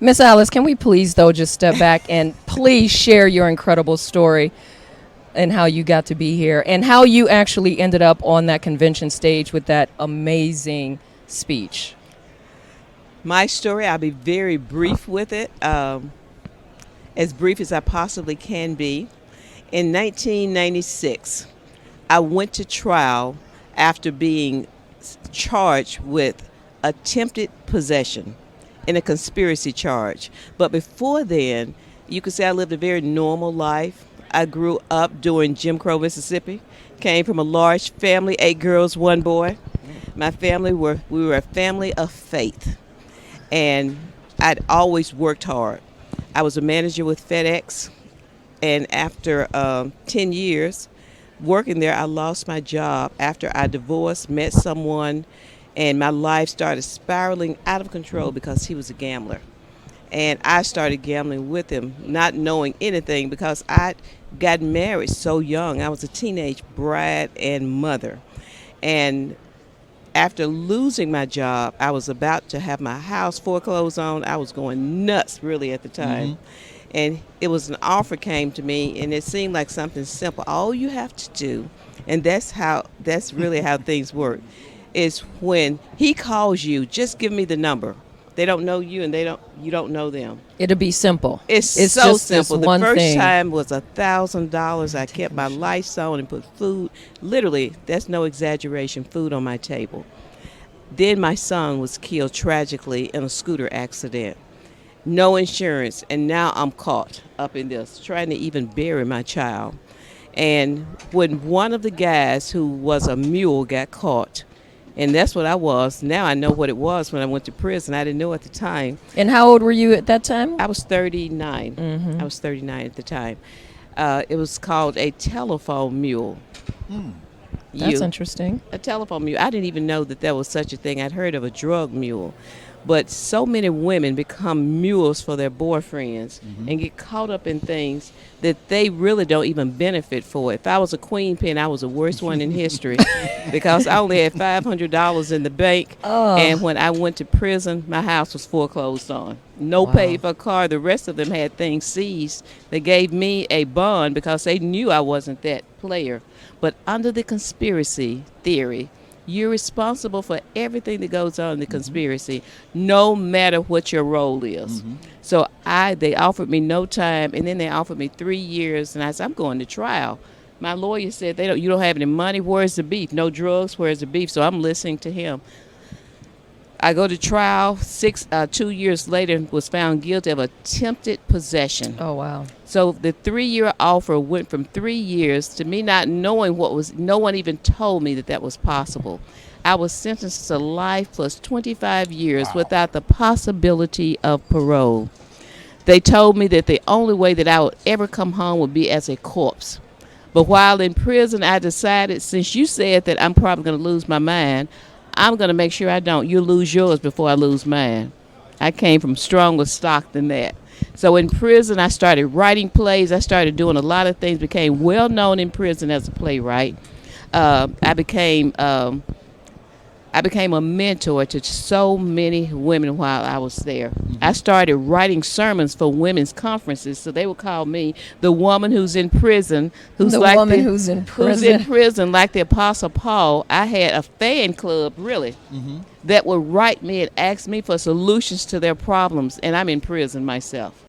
Miss Alice, can we please, though, just step back and please share your incredible story and how you got to be here and how you actually ended up on that convention stage with that amazing speech? My story, I'll be very brief with it, as brief as I possibly can be. In 1996, I went to trial after being charged with attempted possession in a conspiracy charge. But before then, you could say I lived a very normal life. I grew up during Jim Crow, Mississippi. Came from a large family, 8 girls, 1 boy. My family we were a family of faith, and I'd always worked hard. I was a manager with FedEx, and after 10 years working there, I lost my job after I divorced, met someone, and my life started spiraling out of control because he was a gambler. And I started gambling with him, not knowing anything because I got married so young. I was a teenage bride and mother. And after losing my job, I was about to have my house foreclosed on. I was going nuts, really, at the time. And it was an offer came to me, and it seemed like something simple. All you have to do, and that's really how things work, is when he calls you, just give me the number. They don't know you, and you don't know them. It'll be simple. It's so just simple. This The one first thing. time was $1,000. I kept my lights on and put food, literally, that's no exaggeration, food on my table. Then my son was killed tragically in a scooter accident. No insurance, and now I'm caught up in this, trying to even bury my child. And when one of the guys who was a mule got caught, and that's what I was. Now I know what it was when I went to prison. I didn't know at the time. And how old were you at that time? I was 39. Mm-hmm. I was 39 at the time. It was called a telephone mule. That's interesting. A telephone mule. I didn't even know that there was such a thing. I'd heard of a drug mule. But so many women become mules for their boyfriends and get caught up in things that they really don't even benefit for. If I was a queen pin, I was the worst one in history because I only had $500 in the bank. Oh. And when I went to prison, my house was foreclosed on. No pay for a car. The rest of them had things seized. They gave me a bond because they knew I wasn't that player. But under the conspiracy theory, you're responsible for everything that goes on in the conspiracy, no matter what your role is. So they offered me no time, and then they offered me 3 years, and I said, I'm going to trial. My lawyer said, you don't have any money, where's the beef? No drugs, where's the beef? So I'm listening to him. I go to trial. 2 years later, was found guilty of attempted possession. Oh, wow. So the 3-year offer went from 3 years to me not knowing no one even told me that was possible. I was sentenced to life plus 25 years without the possibility of parole. They told me that the only way that I would ever come home would be as a corpse. But while in prison, I decided, since you said that I'm probably going to lose my mind, I'm going to make sure I don't. You'll lose yours before I lose mine. I came from stronger stock than that. So in prison, I started writing plays. I started doing a lot of things, became well known in prison as a playwright. I became a mentor to so many women while I was there. I started writing sermons for women's conferences, so they would call me the woman who's in prison, who's in prison, like the Apostle Paul. I had a fan club, really, that would write me and ask me for solutions to their problems, and I'm in prison myself.